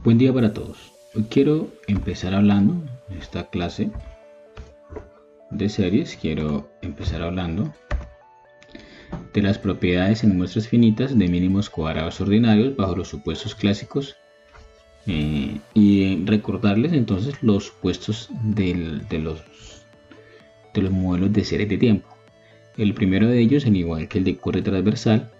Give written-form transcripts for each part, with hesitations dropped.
Buen día para todos. Hoy quiero empezar hablando en esta clase de series. Quiero empezar hablando de las propiedades en muestras finitas de mínimos cuadrados ordinarios bajo los supuestos clásicos y recordarles entonces los supuestos de los modelos de series de tiempo. El primero de ellos, al igual que el de corte transversal,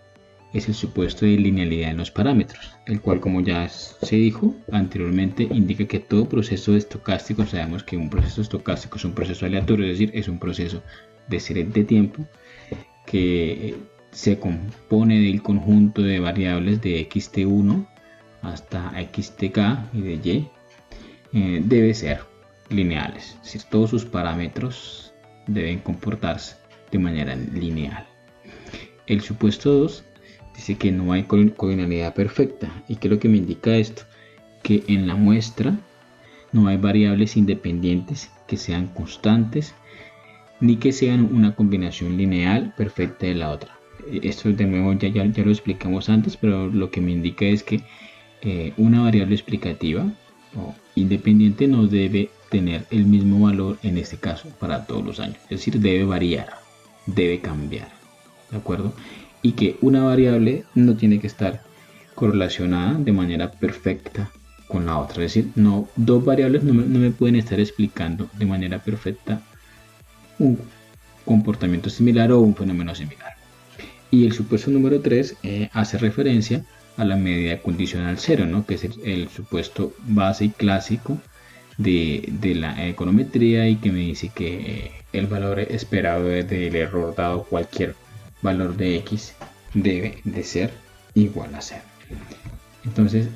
es el supuesto de linealidad en los parámetros, el cual, como ya se dijo anteriormente, indica que todo proceso estocástico, sabemos que un proceso estocástico es un proceso aleatorio, es decir, es un proceso de series de tiempo que se compone del conjunto de variables de xt1 hasta xtk y de y, debe ser lineales, es decir, todos sus parámetros deben comportarse de manera lineal. El supuesto 2 dice que no hay colinealidad perfecta. ¿Y qué es lo que me indica esto? Que en la muestra no hay variables independientes que sean constantes ni que sean una combinación lineal perfecta de la otra. Esto de nuevo ya lo explicamos antes, pero lo que me indica es que una variable explicativa o independiente no debe tener el mismo valor en este caso para todos los años. Es decir, debe variar, debe cambiar. ¿De acuerdo? Y que una variable no tiene que estar correlacionada de manera perfecta con la otra. Es decir, dos variables no me pueden estar explicando de manera perfecta un comportamiento similar o un fenómeno similar. Y el supuesto número 3 hace referencia a la medida condicional cero, ¿no? Que es el supuesto base y clásico de la econometría, y que me dice que el valor esperado del error dado cualquier valor de x debe de ser igual a 0. Entonces,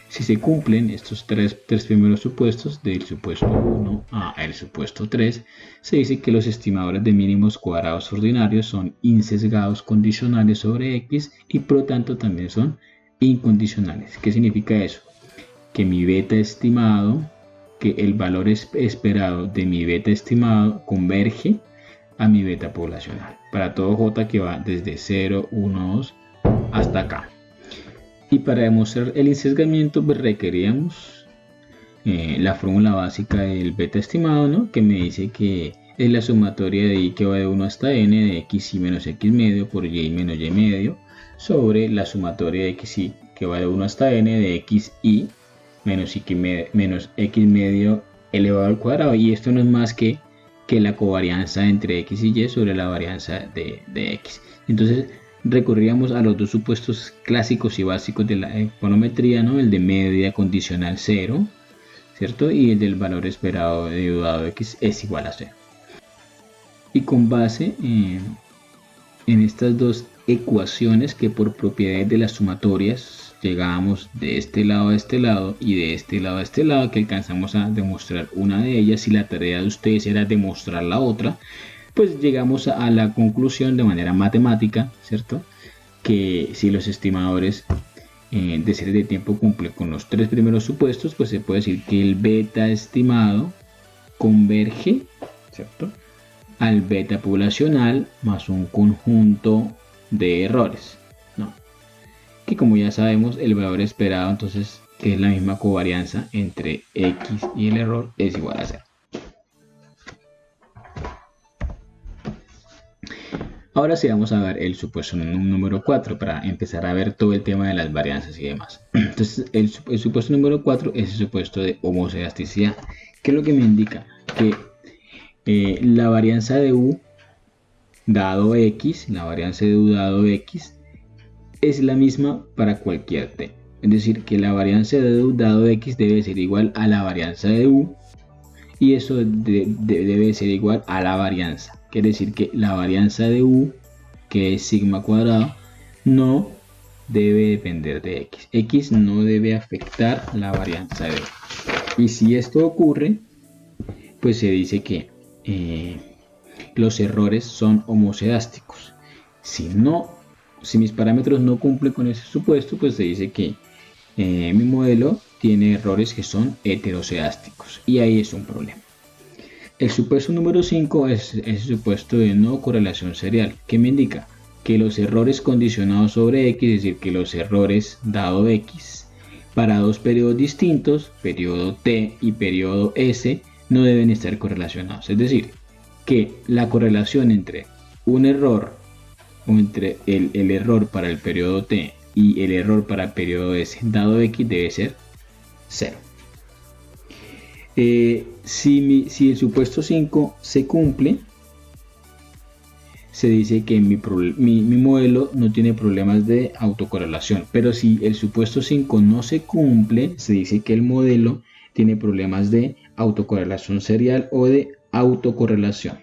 si se cumplen estos tres primeros supuestos, del supuesto 1 a el supuesto 3, se dice que los estimadores de mínimos cuadrados ordinarios son insesgados condicionales sobre x y por lo tanto también son incondicionales. ¿Qué significa eso? Que mi beta estimado, que el valor esperado de mi beta estimado converge a mi beta poblacional para todo j que va desde 0, 1, 2 hasta acá. Y para demostrar el insesgamiento pues requeríamos la fórmula básica del beta estimado, ¿no? Que me dice que es la sumatoria de y que va de 1 hasta n de x y menos x medio por y menos y medio sobre la sumatoria de x y que va de 1 hasta n de x y menos x medio elevado al cuadrado. Y esto no es más que la covarianza entre x y y sobre la varianza de x. Entonces recurríamos a los dos supuestos clásicos y básicos de la econometría, ¿no? El de medida condicional 0, ¿cierto? Y el del valor esperado de u dado x es igual a 0. Y con base en estas dos ecuaciones, que por propiedades de las sumatorias llegábamos de este lado a este lado y de este lado a este lado, que alcanzamos a demostrar una de ellas y la tarea de ustedes era demostrar la otra, pues llegamos a la conclusión de manera matemática, ¿cierto? Que si los estimadores de series de tiempo cumplen con los tres primeros supuestos, pues se puede decir que el beta estimado converge, ¿cierto?, al beta poblacional más un conjunto de errores, ¿no? Que como ya sabemos, el valor esperado, entonces, que es la misma covarianza entre x y el error, es igual a 0. Ahora sí vamos a ver el supuesto número 4 para empezar a ver todo el tema de las varianzas y demás. Entonces, el supuesto número 4 es el supuesto de homocedasticidad. ¿Qué es lo que me indica? Que la varianza de u dado x, es la misma para cualquier t. Es decir, que la varianza de u dado x debe ser igual a la varianza de u, y eso debe ser igual a la varianza. Quiere decir que la varianza de u, que es sigma cuadrado, no debe depender de x. X no debe afectar la varianza de u. Y si esto ocurre, pues se dice que los errores son homocedásticos. Si mis parámetros no cumplen con ese supuesto, pues se dice que mi modelo tiene errores que son heterocedásticos, y ahí es un problema. El supuesto número 5 es el supuesto de no correlación serial, que me indica que los errores condicionados sobre x, es decir, que los errores dado x para dos periodos distintos, periodo t y periodo s, no deben estar correlacionados. Es decir, que la correlación entre un error o entre el error para el periodo t y el error para el periodo s dado x debe ser 0. Si el supuesto 5 se cumple, se dice que mi modelo no tiene problemas de autocorrelación, pero si el supuesto 5 no se cumple, se dice que el modelo tiene problemas de autocorrelación serial o de autocorrelación.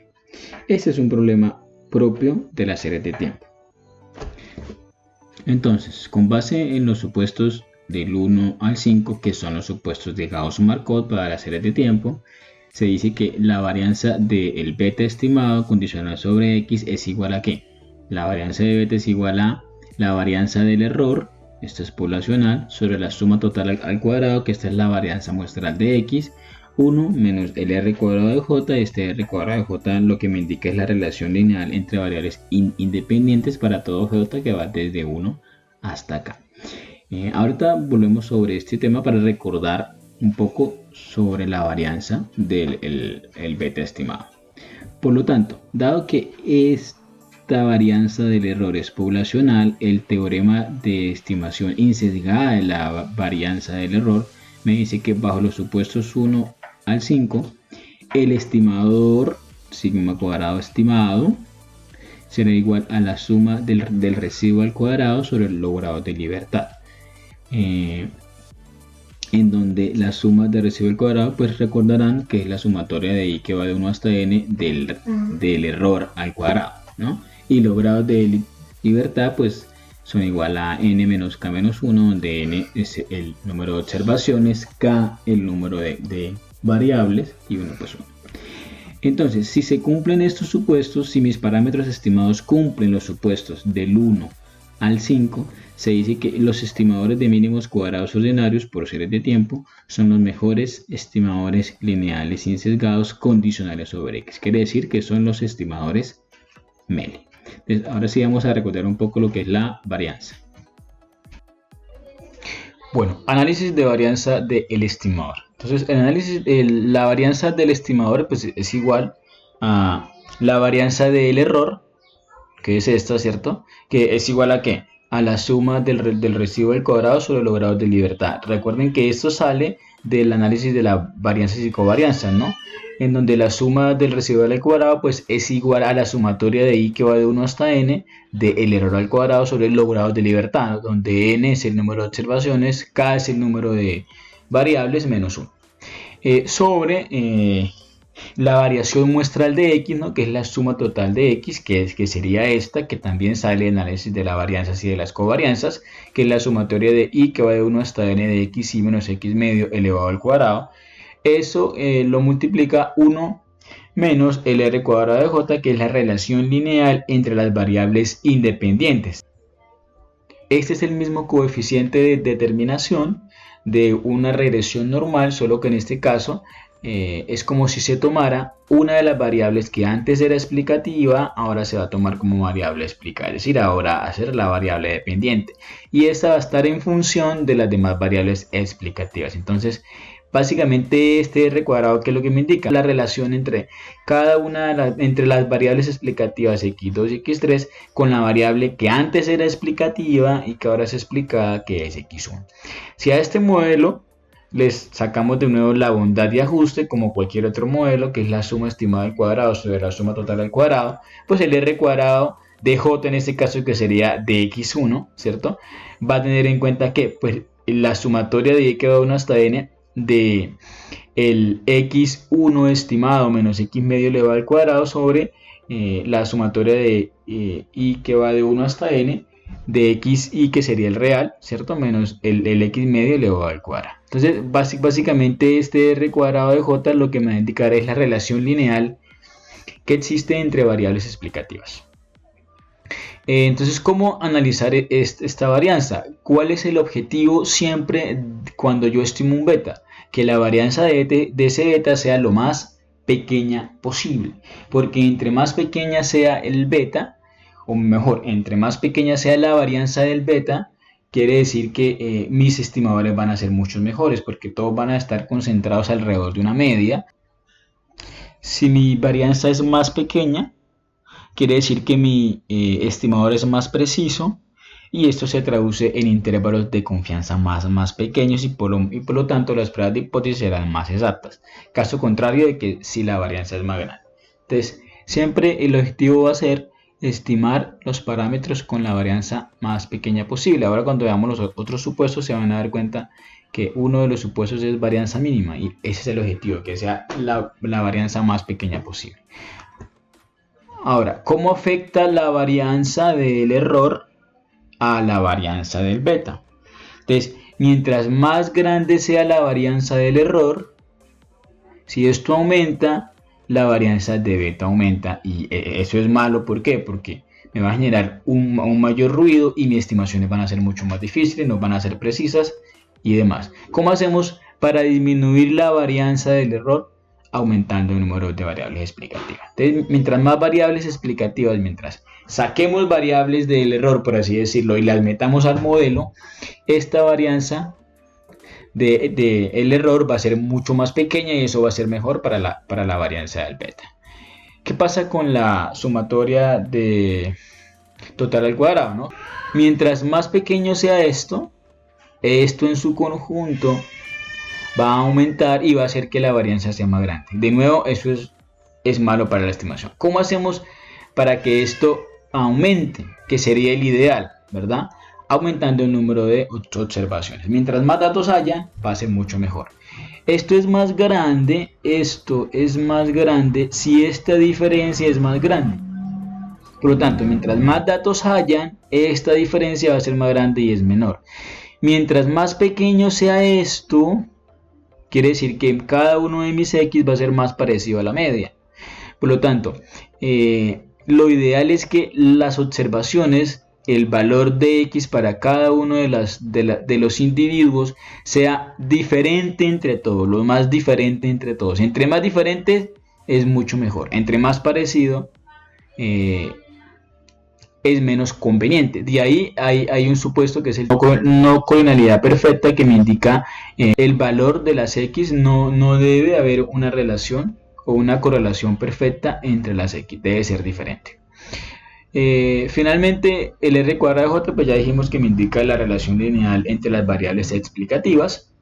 Este es un problema propio de las series de tiempo. Entonces, con base en los supuestos del 1 al 5, que son los supuestos de Gauss-Markov para las series de tiempo, se dice que la varianza del beta estimado condicional sobre x es igual a ¿qué? La varianza de beta es igual a la varianza del error, esta es poblacional, sobre la suma total al cuadrado, que esta es la varianza muestral de x, 1 menos el r cuadrado de j. Este r cuadrado de j lo que me indica es la relación lineal entre variables independientes para todo j que va desde 1 hasta acá. Ahorita volvemos sobre este tema para recordar un poco sobre la varianza del el beta estimado. Por lo tanto, dado que esta varianza del error es poblacional, el teorema de estimación insesgada de la varianza del error me dice que bajo los supuestos 1 al 5, el estimador sigma cuadrado estimado será igual a la suma del residuo al cuadrado sobre los grados de libertad. En donde la suma de residuo al cuadrado, pues recordarán que es la sumatoria de i que va de 1 hasta n del error al cuadrado, ¿no? Y los grados de libertad pues son igual a n menos k menos 1, donde n es el número de observaciones, k el número de variables y 1 pues 1. Entonces, si se cumplen estos supuestos, si mis parámetros estimados cumplen los supuestos del 1 al 5, se dice que los estimadores de mínimos cuadrados ordinarios por series de tiempo son los mejores estimadores lineales sin sesgados condicionales sobre x. Quiere decir que son los estimadores Melle. Entonces, ahora sí vamos a recordar un poco lo que es la varianza. Bueno, análisis de varianza del estimador. Entonces, el análisis de la varianza del estimador pues, es igual a la varianza del error, que es esta, ¿cierto? Que es igual a ¿qué? A la suma del residuo al cuadrado sobre los grados de libertad. Recuerden que esto sale del análisis de la varianza y covarianza, ¿no? En donde la suma del residual al cuadrado pues es igual a la sumatoria de i que va de 1 hasta n del error al cuadrado sobre los grados de libertad, ¿no? Donde n es el número de observaciones, k es el número de variables menos 1. Sobre la variación muestral de x, ¿no? Que es la suma total de x, que sería esta, que también sale en análisis de la varianza y de las covarianzas, que es la sumatoria de i que va de 1 hasta n de x y menos x medio elevado al cuadrado. Eso lo multiplica 1 menos el r cuadrado de j, que es la relación lineal entre las variables independientes. Este es el mismo coeficiente de determinación de una regresión normal, solo que en este caso es como si se tomara una de las variables que antes era explicativa, ahora se va a tomar como variable explicada, es decir, ahora hacer la variable dependiente, y esta va a estar en función de las demás variables explicativas. Entonces, básicamente este r cuadrado, que es lo que me indica la relación entre cada una entre las variables explicativas x2 y x3 con la variable que antes era explicativa y que ahora es explicada, que es x1. Si a este modelo les sacamos de nuevo la bondad de ajuste, como cualquier otro modelo, que es la suma estimada al cuadrado sobre la suma total al cuadrado, pues el r cuadrado de j, en este caso que sería de x1, ¿cierto? Va a tener en cuenta que pues la sumatoria de y que va de 1 hasta n de el x1 estimado menos x medio elevado al cuadrado sobre la sumatoria de y que va de 1 hasta n de x y, que sería el real, ¿cierto? Menos el x medio elevado al cuadrado. Entonces, básicamente este r cuadrado de j lo que me va a indicar es la relación lineal que existe entre variables explicativas. Entonces, ¿cómo analizar esta varianza? ¿Cuál es el objetivo siempre cuando yo estimo un beta? Que la varianza de ese beta sea lo más pequeña posible, porque entre más pequeña sea el beta, o mejor, entre más pequeña sea la varianza del beta, quiere decir que mis estimadores van a ser muchos mejores, porque todos van a estar concentrados alrededor de una media. Si mi varianza es más pequeña, quiere decir que mi estimador es más preciso, y esto se traduce en intervalos de confianza más pequeños, y por lo tanto las pruebas de hipótesis serán más exactas. Caso contrario de que si la varianza es más grande. Entonces, siempre el objetivo va a ser estimar los parámetros con la varianza más pequeña posible. Ahora, cuando veamos los otros supuestos, se van a dar cuenta que uno de los supuestos es varianza mínima, y ese es el objetivo, que sea la varianza más pequeña posible. Ahora, ¿cómo afecta la varianza del error a la varianza del beta? Entonces, mientras más grande sea la varianza del error, si esto aumenta, la varianza de beta aumenta, y eso es malo. ¿Por qué? Porque me va a generar un mayor ruido y mis estimaciones van a ser mucho más difíciles, no van a ser precisas y demás. ¿Cómo hacemos para disminuir la varianza del error? Aumentando el número de variables explicativas. Entonces, mientras más variables explicativas, mientras saquemos variables del error, por así decirlo, y las metamos al modelo, esta varianza del error va a ser mucho más pequeña, y eso va a ser mejor para la varianza del beta. ¿Qué pasa con la sumatoria de total al cuadrado, ¿no? Mientras más pequeño sea esto en su conjunto va a aumentar y va a hacer que la varianza sea más grande. De nuevo, eso es malo para la estimación. ¿Cómo hacemos para que esto aumente? Que sería el ideal, ¿verdad? Aumentando el número de observaciones. Mientras más datos haya, va a ser mucho mejor. Esto es más grande si esta diferencia es más grande. Por lo tanto, mientras más datos hayan, esta diferencia va a ser más grande y es menor. Mientras más pequeño sea esto, quiere decir que cada uno de mis X va a ser más parecido a la media. Por lo tanto, lo ideal es que las observaciones, el valor de X para cada uno de los individuos sea diferente entre todos, lo más diferente entre todos. Entre más diferente es mucho mejor. Entre más parecido es menos conveniente. De ahí hay un supuesto que es el no cordinalidad perfecta, que me indica el valor de las X. No debe haber una relación o una correlación perfecta entre las X, debe ser diferente. Finalmente, el R cuadrado de J, pues ya dijimos que me indica la relación lineal entre las variables explicativas.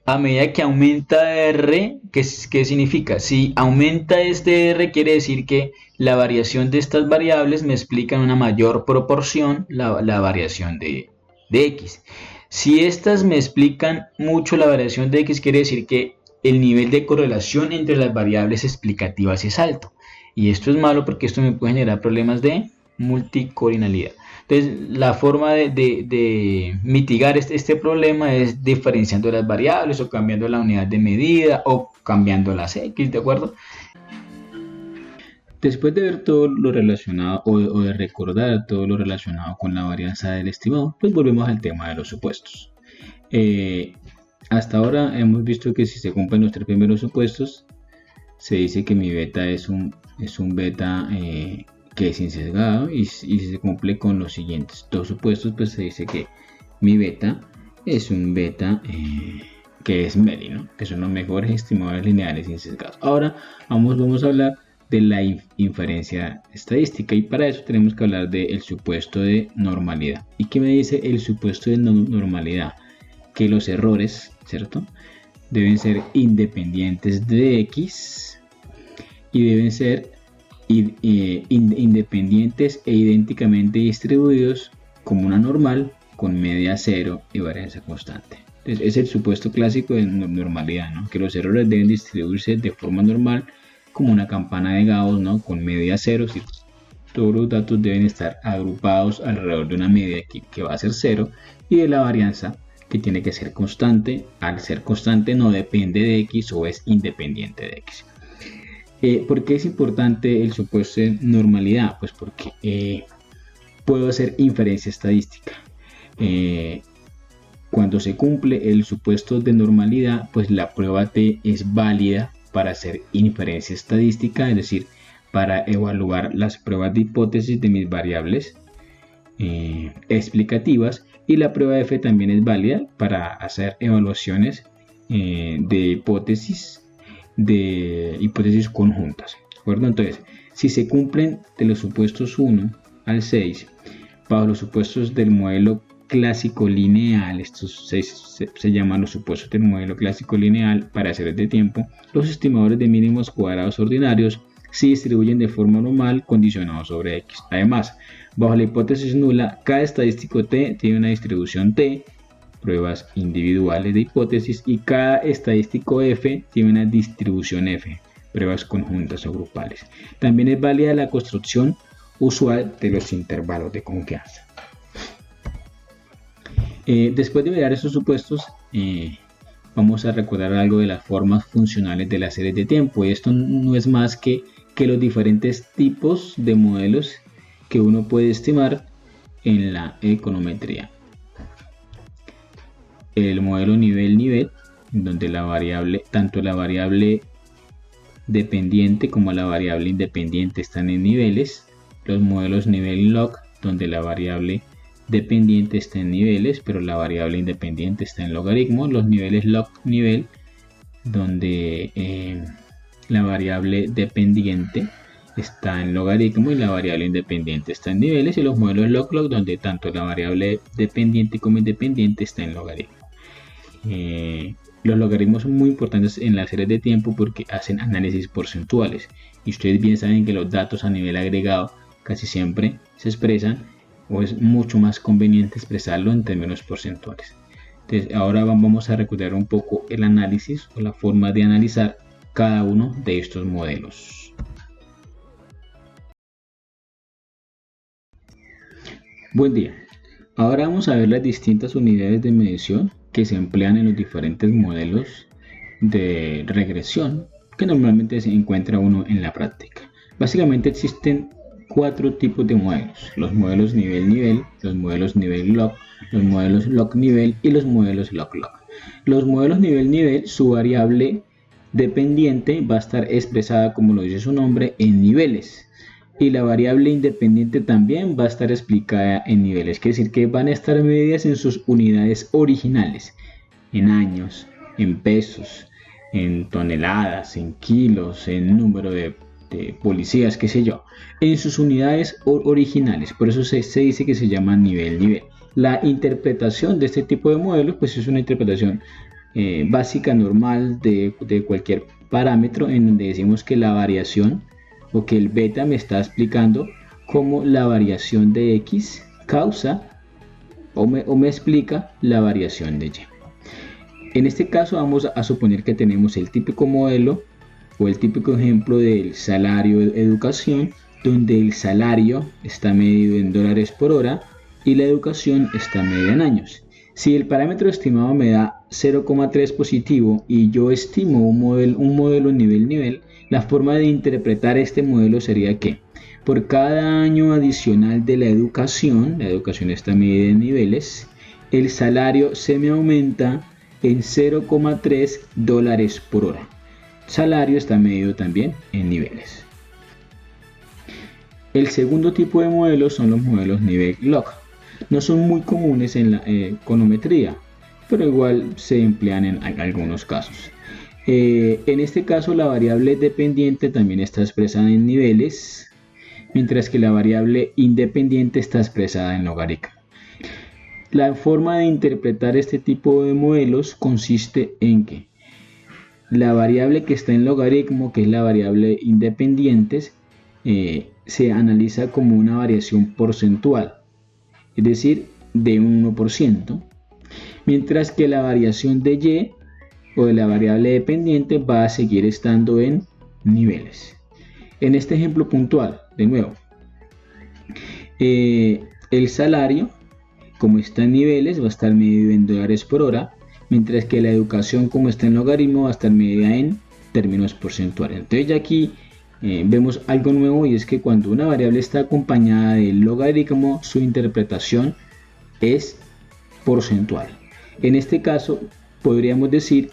A medida que aumenta R, ¿qué significa? Si aumenta este R, quiere decir que la variación de estas variables me explica en una mayor proporción la variación de X. Si estas me explican mucho la variación de X, quiere decir que el nivel de correlación entre las variables explicativas es alto. Y esto es malo, porque esto me puede generar problemas de multicordinalidad. Entonces, la forma de mitigar este problema es diferenciando las variables, o cambiando la unidad de medida, o cambiando las X, ¿de acuerdo? Después de ver todo lo relacionado, o de recordar todo lo relacionado con la varianza del estimado, pues volvemos al tema de los supuestos. Hasta ahora hemos visto que si se cumplen los tres primeros supuestos, se dice que mi beta es un beta que es insesgado, y si se cumple con los siguientes dos supuestos, pues se dice que mi beta es un beta que es MELI, ¿no? Que son los mejores estimadores lineales insesgados. Ahora vamos a hablar de la inferencia estadística, y para eso tenemos que hablar del supuesto de normalidad. ¿Y qué me dice el supuesto de normalidad? Que los errores, ¿cierto?, deben ser independientes de X, y deben ser independientes e idénticamente distribuidos como una normal, con media cero y varianza constante. Entonces, es el supuesto clásico de normalidad, ¿no? Que los errores deben distribuirse de forma normal, como una campana de Gauss, ¿no?, con media cero. Si todos los datos deben estar agrupados alrededor de una media que va a ser cero, y de la varianza, que tiene que ser constante. Al ser constante no depende de X, o es independiente de X. ¿Por qué es importante el supuesto de normalidad? Pues porque puedo hacer inferencia estadística. Cuando se cumple el supuesto de normalidad, pues la prueba T es válida para hacer inferencia estadística, es decir, para evaluar las pruebas de hipótesis de mis variables explicativas, y la prueba F también es válida para hacer evaluaciones de hipótesis conjuntas, ¿de acuerdo? Entonces, si se cumplen de los supuestos 1 al 6 bajo los supuestos del modelo clásico lineal, estos 6 se llaman los supuestos del modelo clásico lineal para series de tiempo, los estimadores de mínimos cuadrados ordinarios se distribuyen de forma normal condicionados sobre X. Además, bajo la hipótesis nula, cada estadístico T tiene una distribución T, pruebas individuales de hipótesis, y cada estadístico F tiene una distribución F, pruebas conjuntas o grupales. También es válida la construcción usual de los intervalos de confianza. Después de mirar estos supuestos, vamos a recordar algo de las formas funcionales de las series de tiempo, y esto no es más que los diferentes tipos de modelos que uno puede estimar en la econometría. El modelo nivel-nivel, donde tanto la variable dependiente como la variable independiente están en niveles. Los modelos nivel-log, donde la variable dependiente está en niveles, pero la variable independiente está en logaritmo. Los niveles log-nivel, donde la variable dependiente está en logaritmo y la variable independiente está en niveles, y los modelos log-log, donde tanto la variable dependiente como independiente está en logaritmo. Los logaritmos son muy importantes en las series de tiempo porque hacen análisis porcentuales, y ustedes bien saben que los datos a nivel agregado casi siempre se expresan, o es mucho más conveniente expresarlo en términos porcentuales. Entonces, ahora vamos a recordar un poco el análisis o la forma de analizar cada uno de estos modelos. Buen día. Ahora vamos a ver las distintas unidades de medición que se emplean en los diferentes modelos de regresión que normalmente se encuentra uno en la práctica. Básicamente existen 4 tipos de modelos: los modelos nivel-nivel, los modelos nivel-log, los modelos log-nivel y los modelos log-log. Los modelos nivel-nivel, su variable dependiente va a estar expresada, como lo dice su nombre, en niveles, y la variable independiente también va a estar explicada en niveles, quiere decir que van a estar medidas en sus unidades originales, en años, en pesos, en toneladas, en kilos, en número de policías, qué sé yo, en sus unidades originales. Por eso se dice que se llama nivel-nivel. La interpretación de este tipo de modelos pues es una interpretación básica, normal de cualquier parámetro, en donde decimos que la variación o que el beta me está explicando cómo la variación de X causa o me explica la variación de Y. En este caso vamos a suponer que tenemos el típico modelo o el típico ejemplo del salario de educación, donde el salario está medido en dólares por hora y la educación está medida en años. Si el parámetro estimado me da 0,3 positivo y yo estimo un modelo nivel-nivel, la forma de interpretar este modelo sería que por cada año adicional de la educación está medida en niveles, el salario se me aumenta en 0,3 dólares por hora. Salario está medido también en niveles. El segundo tipo de modelos son los modelos nivel-log. No son muy comunes en la econometría, pero igual se emplean en algunos casos. En este caso la variable dependiente también está expresada en niveles, mientras que la variable independiente está expresada en logaritmo. La forma de interpretar este tipo de modelos consiste en que la variable que está en logaritmo, que es la variable independiente, se analiza como una variación porcentual, es decir, de un 1%, mientras que la variación de Y o de la variable dependiente va a seguir estando en niveles. En este ejemplo puntual, de nuevo, el salario, como está en niveles, va a estar medido en dólares por hora, mientras que la educación, como está en logaritmo, va a estar medida en términos porcentuales. Entonces ya aquí vemos algo nuevo, y es que cuando una variable está acompañada del logaritmo, su interpretación es porcentual. En este caso podríamos decir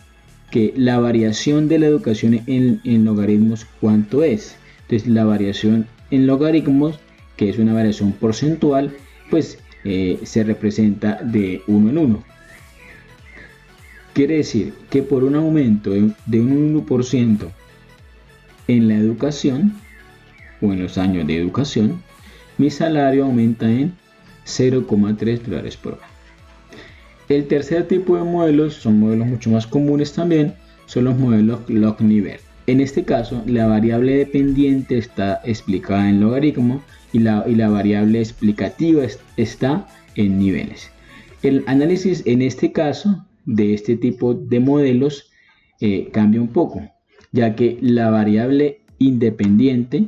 que la variación de la educación en logaritmos, ¿cuánto es? Entonces la variación en logaritmos, que es una variación porcentual, pues se representa de 1 en 1. Quiere decir que por un aumento de un 1% en la educación o en los años de educación, mi salario aumenta en $0,3 por hora. El tercer tipo de modelos son modelos mucho más comunes también, son los modelos log-nivel. En este caso, la variable dependiente está explicada en logaritmo y la variable explicativa está en niveles. El análisis en este caso de este tipo de modelos cambia un poco, ya que la variable independiente,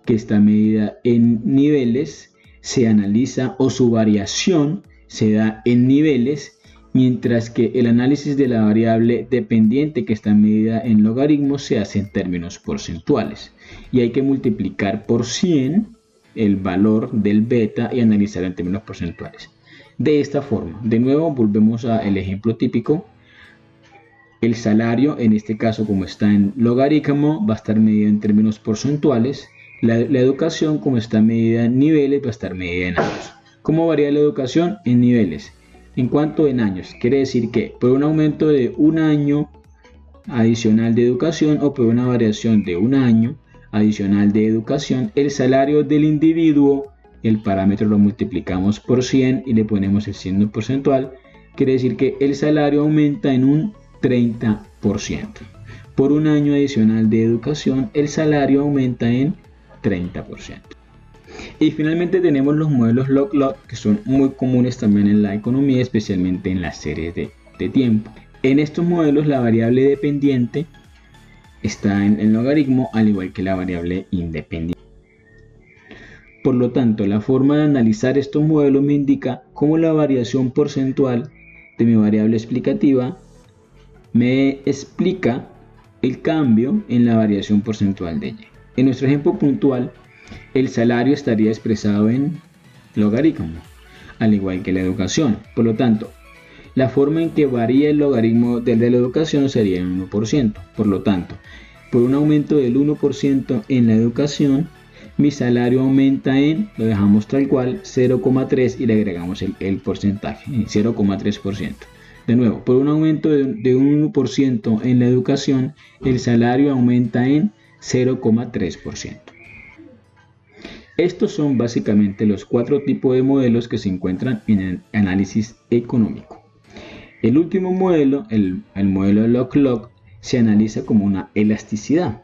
que está medida en niveles, se analiza o su variación se da en niveles, mientras que el análisis de la variable dependiente, que está medida en logaritmos, se hace en términos porcentuales y hay que multiplicar por 100 el valor del beta y analizar en términos porcentuales. De esta forma, de nuevo volvemos al ejemplo típico. El salario, en este caso como está en logaritmo, va a estar medido en términos porcentuales. La educación, como está medida en niveles, va a estar medida en años. ¿Cómo varía la educación? En niveles. En cuanto en años, quiere decir que por un aumento de un año adicional de educación o por una variación de un año adicional de educación, el salario del individuo, el parámetro lo multiplicamos por 100 y le ponemos el signo porcentual, quiere decir que el salario aumenta en un 30%. Por un año adicional de educación, el salario aumenta en 30%. Y finalmente tenemos los modelos log-log, que son muy comunes también en la economía, especialmente en las series de tiempo. En estos modelos la variable dependiente está en logaritmo, al igual que la variable independiente. Por lo tanto, la forma de analizar estos modelos me indica cómo la variación porcentual de mi variable explicativa me explica el cambio en la variación porcentual de y. En nuestro ejemplo puntual, el salario estaría expresado en logaritmo, al igual que la educación. Por lo tanto, la forma en que varía el logaritmo de la educación sería en 1%. Por lo tanto, por un aumento del 1% en la educación, mi salario aumenta en, lo dejamos tal cual, 0,3 y le agregamos el porcentaje, 0,3%. De nuevo, por un aumento de un 1% en la educación, el salario aumenta en 0,3%. Estos son básicamente los 4 tipos de modelos que se encuentran en el análisis económico. El último modelo, el modelo log-log, se analiza como una elasticidad,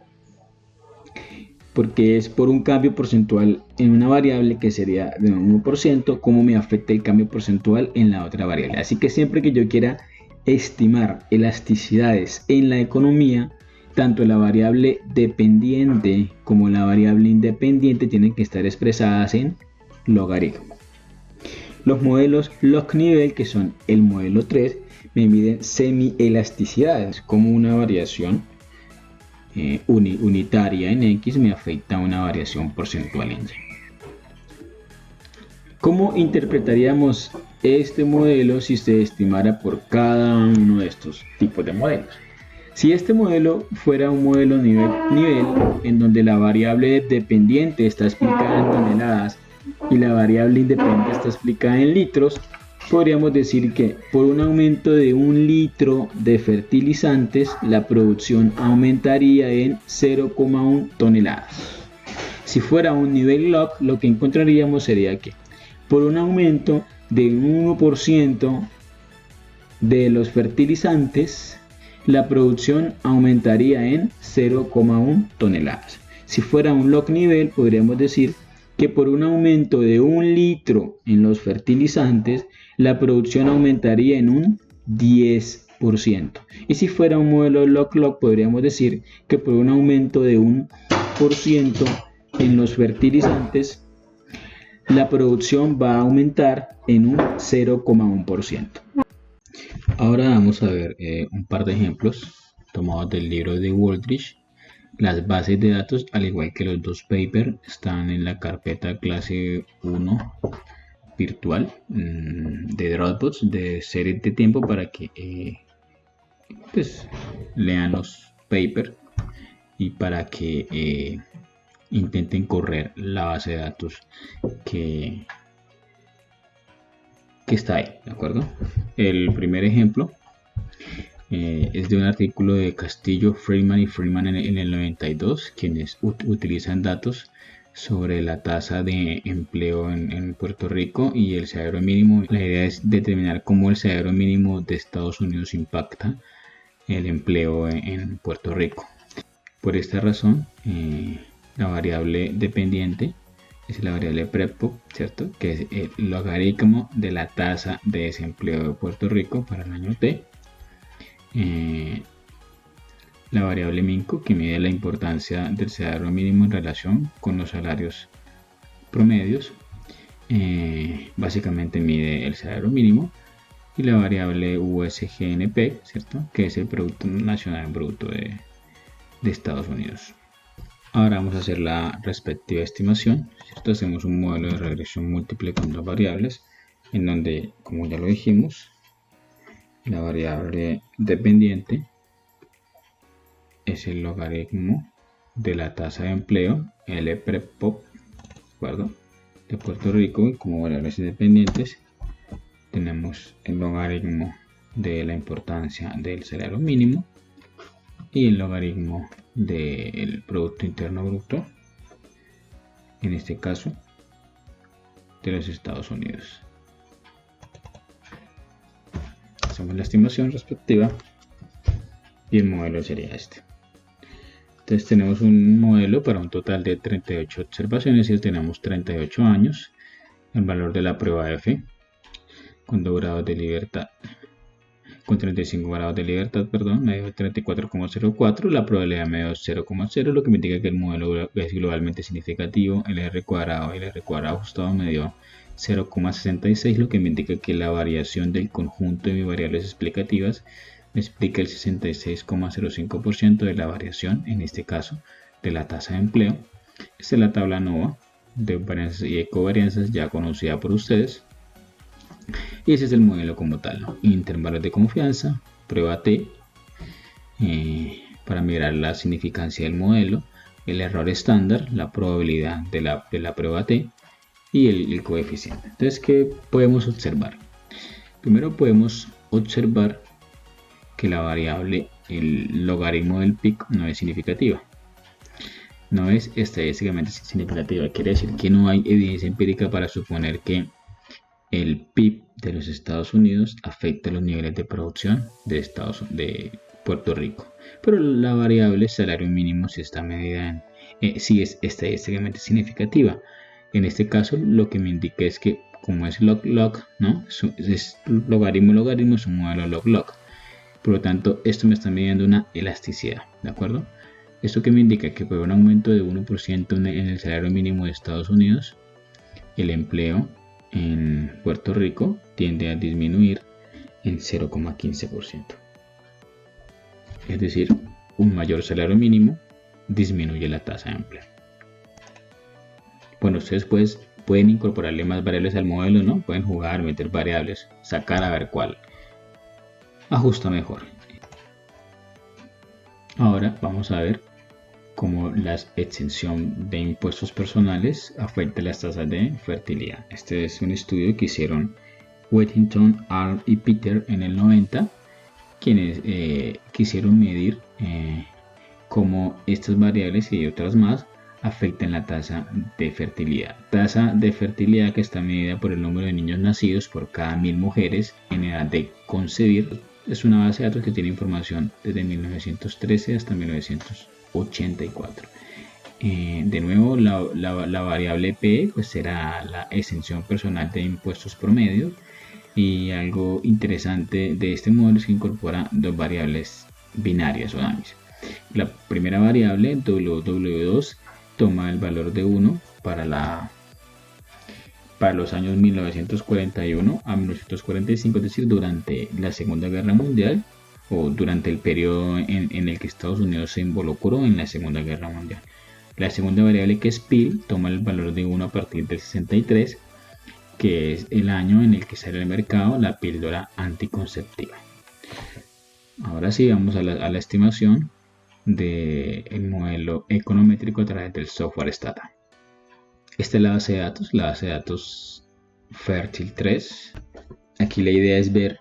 porque es por un cambio porcentual en una variable que sería de un 1%, cómo me afecta el cambio porcentual en la otra variable. Así que siempre que yo quiera estimar elasticidades en la economía, tanto la variable dependiente como la variable independiente tienen que estar expresadas en logaritmo. Los modelos log-nivel, que son el modelo 3, me miden semi-elasticidades, como una variación unitaria en X me afecta a una variación porcentual en Y. ¿Cómo interpretaríamos este modelo si se estimara por cada uno de estos tipos de modelos? Si este modelo fuera un modelo nivel en donde la variable dependiente está explicada en toneladas y la variable independiente está explicada en litros, podríamos decir que por un aumento de 1 litro de fertilizantes, la producción aumentaría en 0,1 toneladas. Si fuera un nivel log, lo que encontraríamos sería que por un aumento de un 1% de los fertilizantes, la producción aumentaría en 0,1 toneladas. Si fuera un log nivel, podríamos decir que por un aumento de 1 litro en los fertilizantes, la producción aumentaría en un 10%. Y si fuera un modelo log-log, podríamos decir que por un aumento de 1% en los fertilizantes, la producción va a aumentar en un 0,1%. Ahora vamos a ver un par de ejemplos tomados del libro de Waldrich. Las bases de datos, al igual que los dos papers, están en la carpeta clase 1 virtual de Dropbox de series de tiempo para que pues lean los papers y para que intenten correr la base de datos que que está ahí, ¿de acuerdo? El primer ejemplo es de un artículo de Castillo, Freeman y Freeman en el 92, quienes utilizan datos sobre la tasa de empleo en Puerto Rico y el salario mínimo. La idea es determinar cómo el salario mínimo de Estados Unidos impacta el empleo en Puerto Rico. Por esta razón, la variable dependiente es la variable PREPOP, ¿cierto? Que es el logaritmo de la tasa de desempleo de Puerto Rico para el año T. La variable MINCO, que mide la importancia del salario mínimo en relación con los salarios promedios, básicamente mide el salario mínimo. Y la variable USGNP, ¿cierto? Que es el Producto Nacional Bruto de Estados Unidos. Ahora vamos a hacer la respectiva estimación, ¿cierto? Hacemos un modelo de regresión múltiple con dos variables, en donde, como ya lo dijimos, la variable dependiente es el logaritmo de la tasa de empleo, LPREPOP, de Puerto Rico, y como variables independientes tenemos el logaritmo de la importancia del salario mínimo y el logaritmo del Producto Interno Bruto, en este caso de los Estados Unidos. Hacemos la estimación respectiva y el modelo sería este. Entonces tenemos un modelo para un total de 38 observaciones y tenemos 38 años. El valor de la prueba F con 2 grados de libertad, con 35 grados de libertad, me dio 34,04, la probabilidad me dio 0,0, lo que me indica que el modelo es globalmente significativo. El R cuadrado y el R cuadrado ajustado me dio 0,66, lo que me indica que la variación del conjunto de mis variables explicativas me explica el 66,05% de la variación, en este caso, de la tasa de empleo. Esta es la tabla NOVA de varianzas y ecovarianzas ya conocida por ustedes. Y ese es el modelo como tal, ¿no? Intervalos de confianza, prueba T, para mirar la significancia del modelo, el error estándar, la probabilidad de la prueba T y el coeficiente. Entonces, ¿qué podemos observar? Primero podemos observar que la variable, el logaritmo del PIC, no es significativa. No es estadísticamente significativa. Quiere decir que no hay evidencia empírica para suponer que el PIB de los Estados Unidos afecta los niveles de producción de Puerto Rico. Pero la variable salario mínimo sí está medida sí es estadísticamente significativa. En este caso, lo que me indica es que, como es log-log, ¿no? Es logaritmo, es un modelo log-log. Por lo tanto, esto me está midiendo una elasticidad, ¿de acuerdo? Esto que me indica que por un aumento de 1% en el salario mínimo de Estados Unidos, el empleo en Puerto Rico tiende a disminuir en 0,15%. Es decir, un mayor salario mínimo disminuye la tasa de empleo. Bueno, ustedes pues pueden incorporarle más variables al modelo, ¿no? Pueden jugar, meter variables, sacar a ver cuál ajusta mejor. Ahora vamos a ver cómo la exención de impuestos personales afecta las tasas de fertilidad. Este es un estudio que hicieron Whittington, Arl y Peter en el 90, quienes quisieron medir cómo estas variables y otras más afectan la tasa de fertilidad. Tasa de fertilidad que está medida por el número de niños nacidos por cada 1000 mujeres en edad de concebir. Es una base de datos que tiene información desde 1913 hasta 1984. De nuevo, la variable P pues será la exención personal de impuestos promedio, y algo interesante de este modelo es que incorpora dos variables binarias o dummies. La primera variable, W2, toma el valor de 1 para los años 1941 a 1945, es decir, durante la Segunda Guerra Mundial o durante el periodo en el que Estados Unidos se involucró en la Segunda Guerra Mundial. La segunda variable, que es PIL, toma el valor de 1 a partir del 63, que es el año en el que sale al mercado la píldora anticonceptiva. Ahora sí, vamos a la estimación del modelo econométrico a través del software Stata. Esta es la base de datos. La base de datos fértil 3. Aquí la idea es ver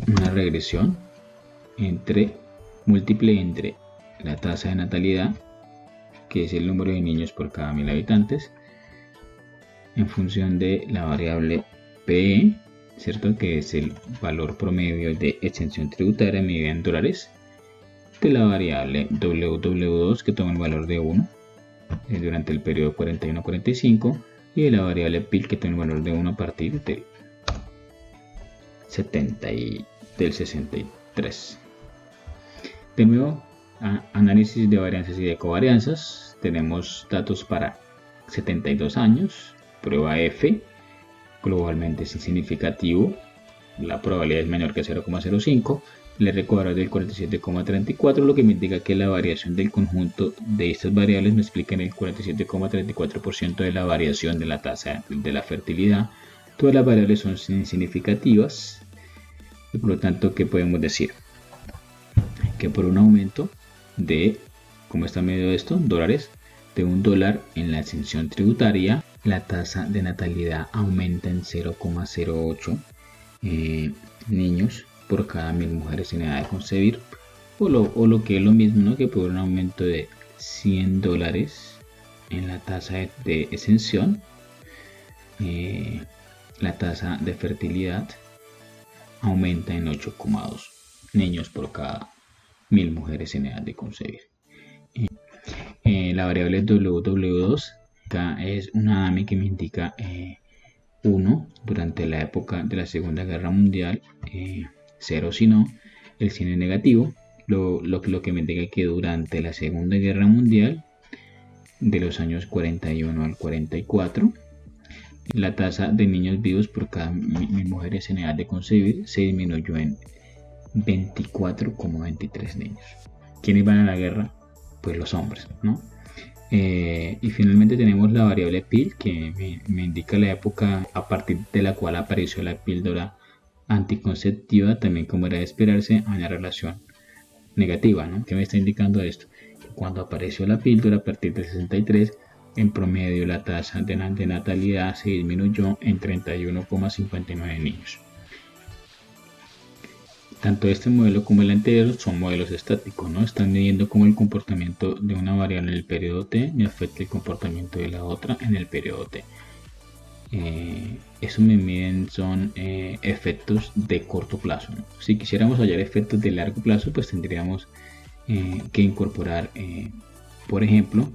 una regresión múltiple entre la tasa de natalidad, que es el número de niños por cada 1000 habitantes, en función de la variable PE, ¿cierto? Que es el valor promedio de exención tributaria medida en dólares, de la variable WW2, que toma el valor de 1 durante el periodo 41-45, y de la variable PIL, que toma el valor de 1 a partir del 63. De nuevo, análisis de varianzas y de covarianzas. Tenemos datos para 72 años, prueba F, globalmente es insignificativo, la probabilidad es menor que 0,05, el R cuadrado del 47,34, lo que me indica que la variación del conjunto de estas variables me explica en el 47,34% de la variación de la tasa de la fertilidad. Todas las variables son insignificativas y por lo tanto, ¿qué podemos decir? Que por un aumento de, ¿cómo está medido esto? Dólares, de $1 en la exención tributaria, la tasa de natalidad aumenta en 0,08 niños por cada 1000 mujeres en edad de concebir, o lo que es lo mismo, ¿no? Que por un aumento de $100 en la tasa de exención, la tasa de fertilidad aumenta en 8,2 niños por cada 1000 mujeres en edad de concebir. La variable WW2 es una AMI que me indica 1 durante la época de la Segunda Guerra Mundial, 0 si no, el signo es negativo, lo que me indica que durante la Segunda Guerra Mundial, de los años 41 al 44, la tasa de niños vivos por cada 1000 mujeres en edad de concebir se disminuyó en 24,23 niños. ¿Quiénes van a la guerra? Pues los hombres, ¿no? Y finalmente tenemos la variable PIL, que me indica la época a partir de la cual apareció la píldora anticonceptiva, también como era de esperarse, a una relación negativa, ¿no? ¿Qué me está indicando esto? Cuando apareció la píldora a partir del 63, en promedio la tasa de natalidad se disminuyó en 31,59 niños. Tanto este modelo como el anterior son modelos estáticos, ¿no? Están midiendo cómo el comportamiento de una variable en el periodo T me afecta el comportamiento de la otra en el periodo T. Eso me miden son efectos de corto plazo, ¿no? Si quisiéramos hallar efectos de largo plazo, pues tendríamos que incorporar, por ejemplo,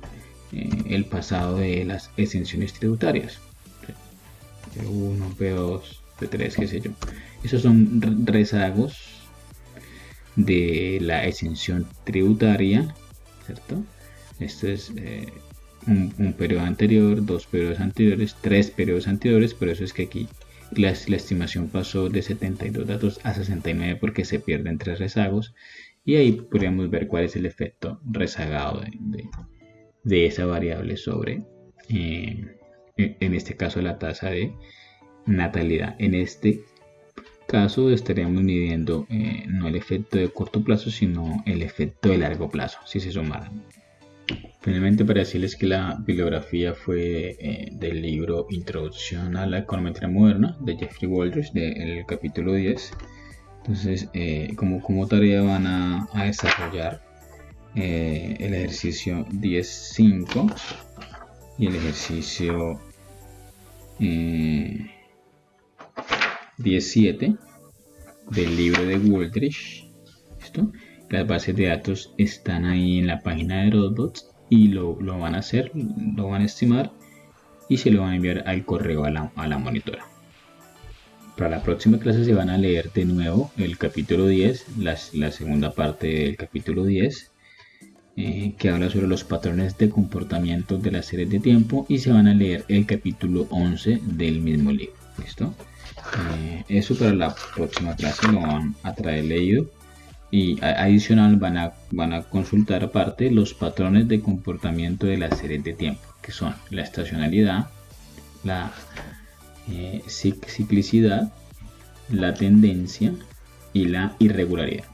el pasado de las exenciones tributarias. P1, P2, P3, qué sé yo. Esos son rezagos de la exención tributaria, ¿cierto? Esto es un periodo anterior, 2 periodos anteriores, 3 periodos anteriores, por eso es que aquí la estimación pasó de 72 datos a 69 porque se pierden 3 rezagos, y ahí podríamos ver cuál es el efecto rezagado de esa variable sobre, en este caso, la tasa de natalidad. En este caso estaríamos midiendo no el efecto de corto plazo, sino el efecto de largo plazo, si se sumaran. Finalmente, para decirles que la bibliografía fue del libro Introducción a la Econometría Moderna de Jeffrey Waldrich, del capítulo 10. Entonces, como tarea van a desarrollar el ejercicio 10.5 y el ejercicio 10.7 del libro de Waldrich. ¿Listo? Las bases de datos están ahí en la página de Herodotus y lo van a hacer, lo van a estimar y se lo van a enviar al correo a la monitora. Para la próxima clase se van a leer de nuevo el capítulo 10, la segunda parte del capítulo 10, que habla sobre los patrones de comportamiento de las series de tiempo, y se van a leer el capítulo 11 del mismo libro. ¿Listo? Eso para la próxima clase lo van a traer leído, y adicional van a consultar aparte los patrones de comportamiento de las series de tiempo, que son la estacionalidad, la ciclicidad, la tendencia y la irregularidad.